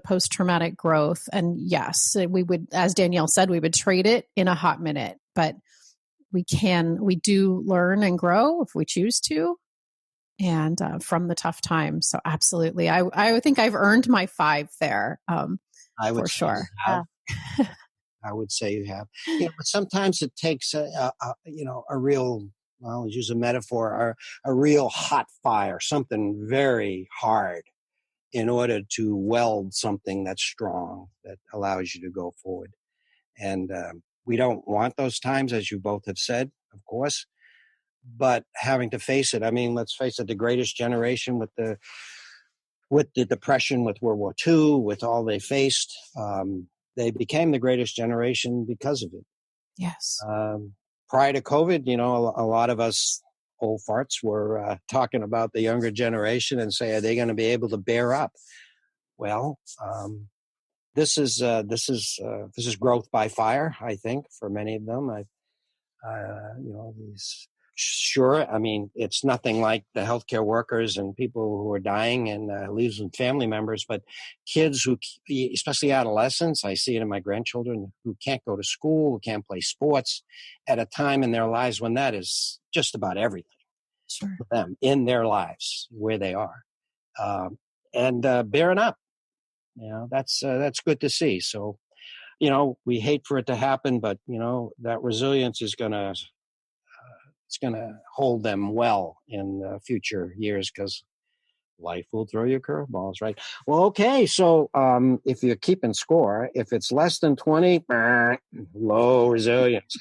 post-traumatic growth. And yes, we would, as Danielle said, we would trade it in a hot minute, but we do learn and grow if we choose to, and from the tough times. So absolutely. I think I've earned my 5 there. I would for sure. I would say you have. But sometimes it takes a real, well, I'll use a metaphor, a real hot fire, something very hard, in order to weld something that's strong, that allows you to go forward. And we don't want those times, as you both have said, of course, but having to face it. I mean, let's face it, the greatest generation with the Depression, with World War II, with all they faced, they became the greatest generation because of it. Yes. Prior to COVID, a lot of us old farts were talking about the younger generation and say, are they going to be able to bear up? Well, this is growth by fire, I think, for many of them. Sure, I mean, it's nothing like the healthcare workers and people who are dying and losing family members, but kids who, especially adolescents, I see it in my grandchildren, who can't go to school, who can't play sports at a time in their lives when that is just about everything for them in their lives, where they are, and bearing up. That's good to see. So, we hate for it to happen, but that resilience is gonna hold them well in future years, because life will throw you curveballs, right? Well, okay. So if you're keeping score, if it's less than 20, low resilience.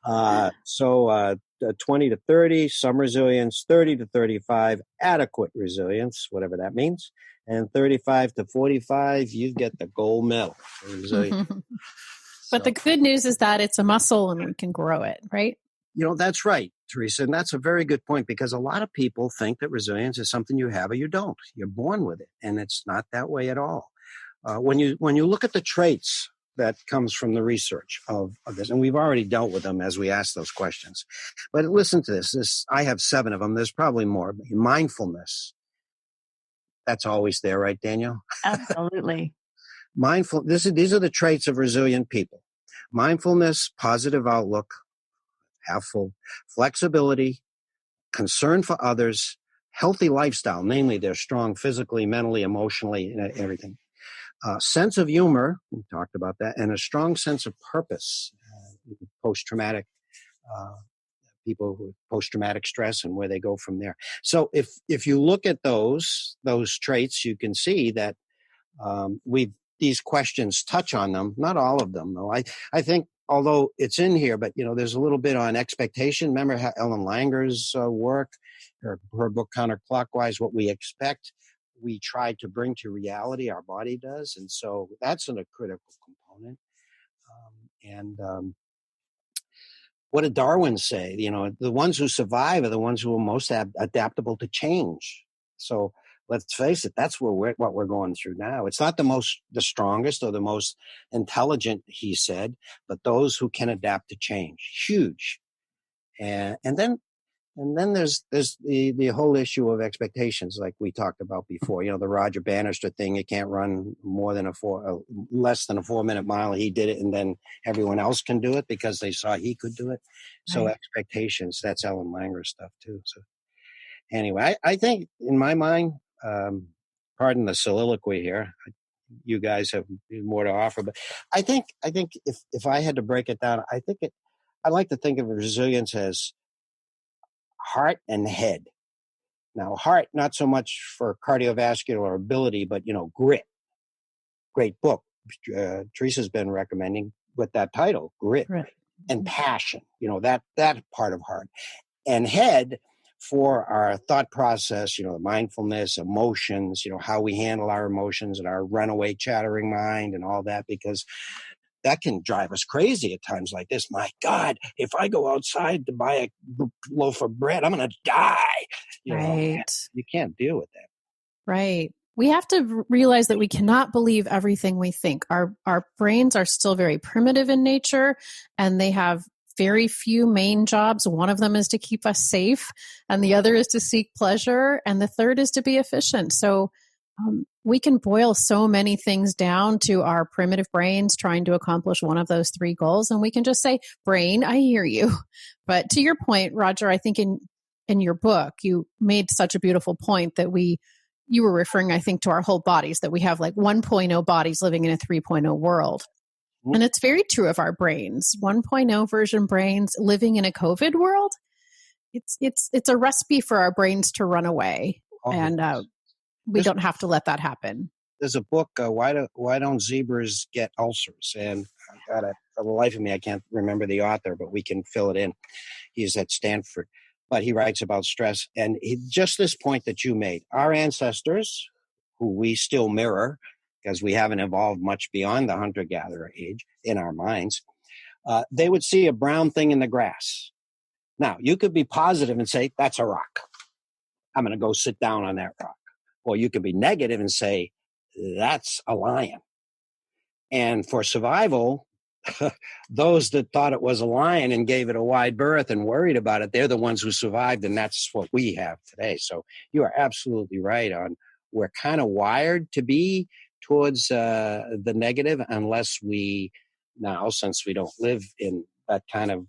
20 to 30, some resilience, 30 to 35, adequate resilience, whatever that means. And 35 to 45, you get the gold medal for resilience. But the good news is that it's a muscle and we can grow it, right? That's right, Teresa. And that's a very good point, because a lot of people think that resilience is something you have or you don't. You're born with it. And it's not that way at all. When you look at the traits that comes from the research of this, and we've already dealt with them as we ask those questions. But listen to this. I have 7 of them. There's probably more. Mindfulness. That's always there, right, Danielle? Absolutely. These are the traits of resilient people. Mindfulness, positive outlook, half full, flexibility, concern for others, healthy lifestyle, namely they're strong physically, mentally, emotionally, and everything. Sense of humor, we talked about that, and a strong sense of purpose. Post-traumatic people with post-traumatic stress and where they go from there. So if you look at those traits, you can see that these questions touch on them. Not all of them, though. I think, although it's in here, but there's a little bit on expectation. Remember how Ellen Langer's work, her book Counterclockwise, what we expect, we try to bring to reality, our body does. And so that's a critical component. What did Darwin say? The ones who survive are the ones who are most adaptable to change. So let's face it, that's what we're going through now. It's not the strongest or the most intelligent, he said, but those who can adapt to change. Huge. And then there's the whole issue of expectations, like we talked about before. The Roger Bannister thing. You can't run less than a 4-minute mile. He did it, and then everyone else can do it because they saw he could do it. So expectations. That's Ellen Langer stuff too. So anyway, I think in my mind, pardon the soliloquy here, you guys have more to offer, but I think if I had to break it down, I like to think of resilience as heart and head. Now, heart, not so much for cardiovascular ability, but, grit. Great book. Teresa's been recommending with that title, Grit. And passion, that part of heart. And head for our thought process, mindfulness, emotions, how we handle our emotions and our runaway chattering mind and all that, because that can drive us crazy at times like this. My God, if I go outside to buy a loaf of bread, I'm going to die. You can't deal with that. Right. We have to realize that we cannot believe everything we think. Our brains are still very primitive in nature, and they have very few main jobs. One of them is to keep us safe, and the other is to seek pleasure, and the third is to be efficient. So we can boil so many things down to our primitive brains trying to accomplish one of those three goals. And we can just say, brain, I hear you. But to your point, Roger, I think in your book, you made such a beautiful point that you were referring, I think, to our whole bodies, that we have like 1.0 bodies living in a 3.0 world. And it's very true of our brains. 1.0 version brains living in a COVID world. It's a recipe for our brains to run away. And we don't have to let that happen. There's a book, Why Don't Zebras Get Ulcers? And God, for the life of me, I can't remember the author, but we can fill it in. He's at Stanford, but he writes about stress. And just this point that you made, our ancestors, who we still mirror, because we haven't evolved much beyond the hunter-gatherer age in our minds, they would see a brown thing in the grass. Now, you could be positive and say, that's a rock. I'm going to go sit down on that rock. Or you could be negative and say, that's a lion. And for survival, those that thought it was a lion and gave it a wide berth and worried about it, they're the ones who survived, and that's what we have today. So you are absolutely right on, we're kind of wired to be towards the negative, unless we now, since we don't live in that kind of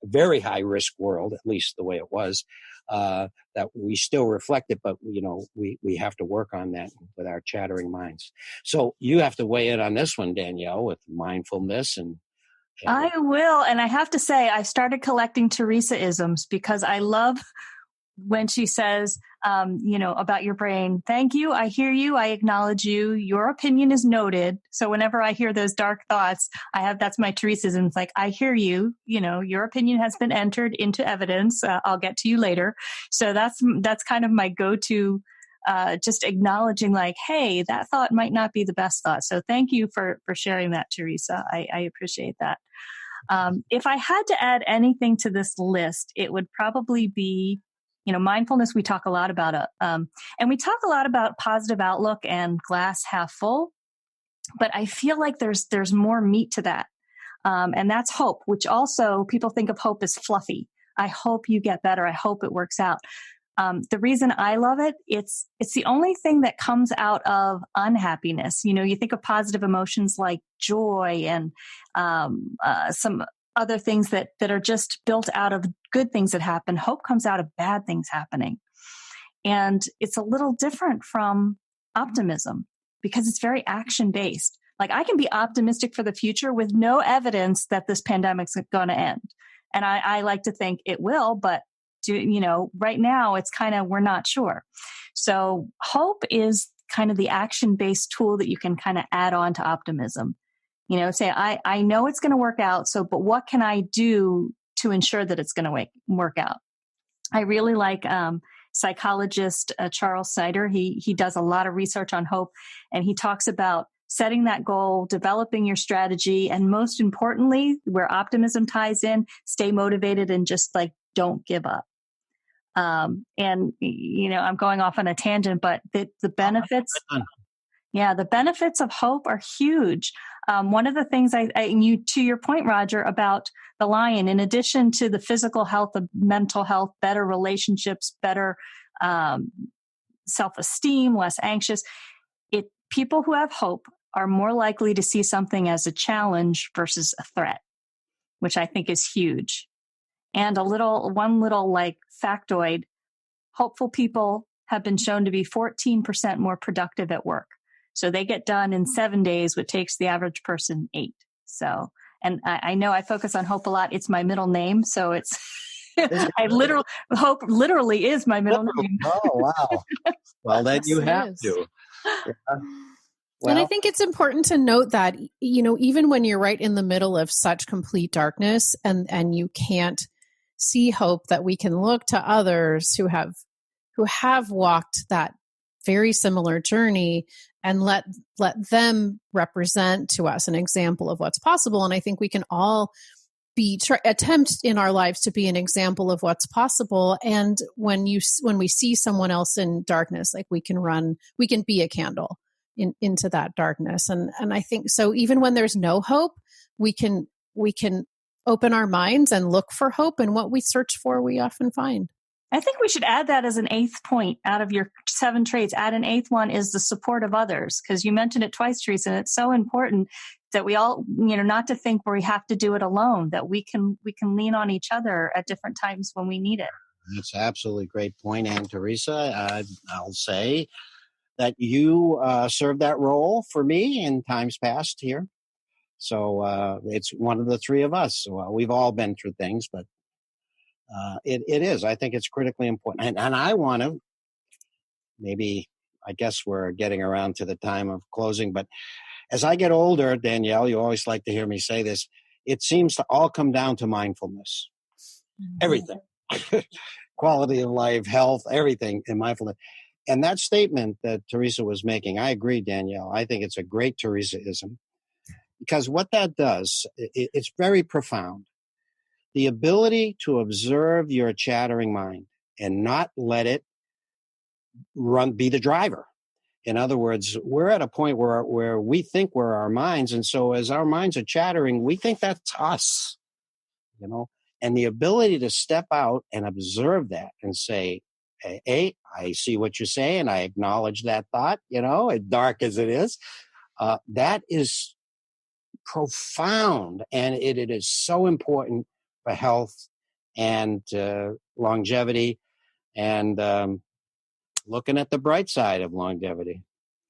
very high risk world, at least the way it was, that we still reflect it, but we have to work on that with our chattering minds. So you have to weigh in on this one, Danielle, with mindfulness and I will. And I have to say, I started collecting Teresa-isms because I love when she says, about your brain, thank you, I hear you, I acknowledge you, your opinion is noted. So whenever I hear those dark thoughts, that's my Teresaism. It's like, I hear you, your opinion has been entered into evidence. I'll get to you later. So that's kind of my go-to, just acknowledging like, hey, that thought might not be the best thought. So thank you for sharing that, Teresa. I appreciate that. If I had to add anything to this list, it would probably be, mindfulness. We talk a lot about it. And we talk a lot about positive outlook and glass half full, but I feel like there's more meat to that. And that's hope, which also people think of hope as fluffy. I hope you get better. I hope it works out. The reason I love it, it's the only thing that comes out of unhappiness. You think of positive emotions like joy and some other things that are just built out of good things that happen. Hope comes out of bad things happening. And it's a little different from optimism because it's very action based. Like I can be optimistic for the future with no evidence that this pandemic's going to end. And I like to think it will, but right now it's kind of, we're not sure. So hope is kind of the action based tool that you can kind of add on to optimism. Say, I know it's going to work out. So, but what can I do to ensure that it's going to work out? I really like psychologist Charles Snyder. He does a lot of research on hope, and he talks about setting that goal, developing your strategy, and most importantly, where optimism ties in, stay motivated and just like don't give up. And I'm going off on a tangent, but the benefits. Yeah, the benefits of hope are huge. One of the things to your point, Roger, about the lion, in addition to the physical health, the mental health, better relationships, better self-esteem, less anxious, people who have hope are more likely to see something as a challenge versus a threat, which I think is huge. And one little like factoid, hopeful people have been shown to be 14% more productive at work. So they get done in 7 days, what takes the average person 8. So, and I know I focus on hope a lot. It's my middle name. So it's, hope literally is my middle name. Oh, wow. Well, then you have to. Yeah. Well, and I think it's important to note that, even when you're right in the middle of such complete darkness and you can't see hope, that we can look to others who have walked that very similar journey and let them represent to us an example of what's possible. And I think we can all attempt in our lives to be an example of what's possible. And when we see someone else in darkness, like we can be a candle into that darkness. And I think so even when there's no hope, we can open our minds and look for hope, and what we search for, we often find. I think we should add that as an 8th point out of your 7 traits. Add an 8th one is the support of others, because you mentioned it twice, Teresa, and it's so important that we all, not to think we have to do it alone, that we can lean on each other at different times when we need it. That's absolutely great point, and Teresa, I'll say that you served that role for me in times past here. So it's one of the 3 of us. Well, we've all been through things, but it is. I think it's critically important. And I want to, I guess we're getting around to the time of closing, but as I get older, Danielle, you always like to hear me say this, it seems to all come down to mindfulness. Mm-hmm. Everything. Quality of life, health, everything in mindfulness. And that statement that Teresa was making, I agree, Danielle. I think it's a great Teresaism, because what that does, it's very profound. The ability to observe your chattering mind and not let it be the driver. In other words, we're at a point where we think we're our minds. And so as our minds are chattering, we think that's us, and the ability to step out and observe that and say, hey, I see what you're saying. I acknowledge that thought, as dark as it is. That is profound. And it is so important for health and longevity and looking at the bright side of longevity.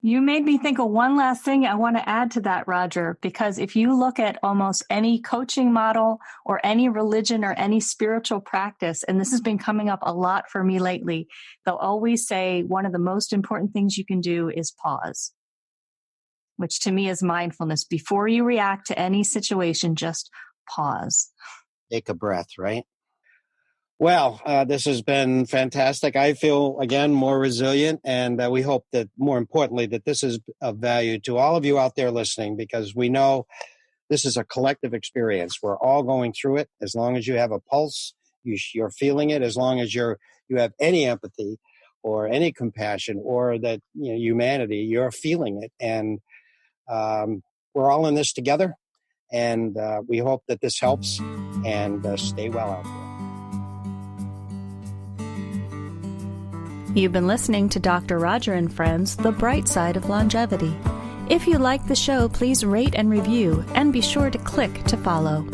You made me think of one last thing I want to add to that, Roger, because if you look at almost any coaching model or any religion or any spiritual practice, and this has been coming up a lot for me lately, they'll always say one of the most important things you can do is pause, which to me is mindfulness. Before you react to any situation, just pause. Take a breath, right? Well, this has been fantastic. I feel, again, more resilient, and we hope that, more importantly, that this is of value to all of you out there listening, because we know this is a collective experience. We're all going through it. As long as you have a pulse, you're feeling it. As long as you have any empathy or any compassion or that humanity, you're feeling it. And we're all in this together, and we hope that this helps, and stay well out there. You've been listening to Dr. Roger and Friends, The Bright Side of Longevity. If you like the show, please rate and review, and be sure to click to follow.